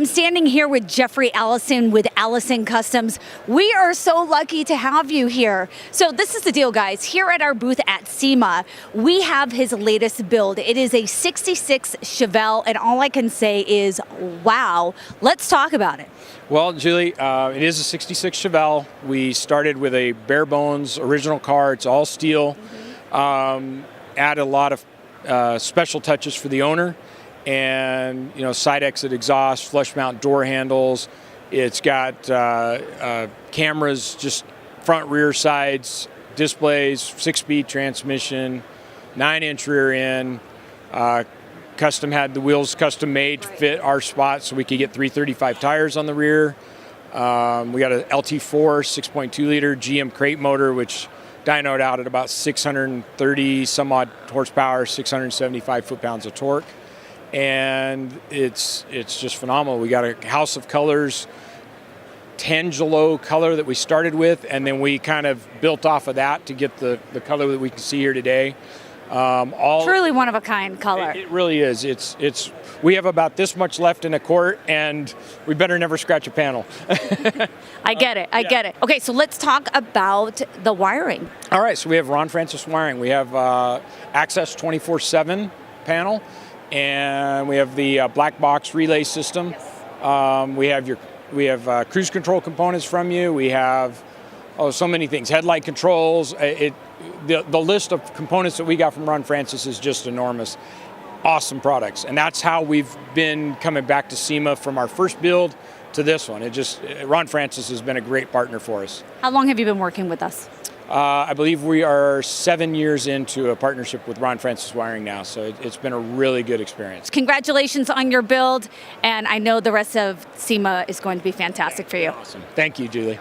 I'm standing here with Jeffrey Allison with Allison Customs. We are so lucky to have you here. So this is the deal, guys. Here at our booth at SEMA, we have his latest build. It is a 66 Chevelle, and all I can say is, wow. Let's talk about it. Well, Julie, it is a 66 Chevelle. We started with a bare bones original car. It's all steel. Add a lot of special touches for the owner. And side exit exhaust, flush mount door handles. It's got cameras, just front, rear, sides, displays, 6-speed transmission, 9-inch rear end. Had the wheels custom made to fit our spot, so we could get 335 tires on the rear. We got a LT4 6.2 liter GM crate motor, which dynoed out at about 630 some odd horsepower, 675 foot-pounds of torque. And it's just phenomenal. We got a house of colors, Tangelo color that we started with, and then we kind of built off of that to get the color that we can see here today. Truly one of a kind color. It really is. We have about this much left in a quart, and we better never scratch a panel. I get it. I get it. Okay, so let's talk about the wiring. All right, so we have Ron Francis wiring. We have access 24/7 panel. And we have the black box relay system. We have cruise control components from you. We have so many things. Headlight controls. The list of components that we got from Ron Francis is just enormous. Awesome products, and that's how we've been coming back to SEMA from our first build to this one. Ron Francis has been a great partner for us. How long have you been working with us? I believe we are 7 years into a partnership with Ron Francis Wiring now, so it's been a really good experience. Congratulations on your build, and I know the rest of SEMA is going to be fantastic for you. Awesome. Thank you, Julie.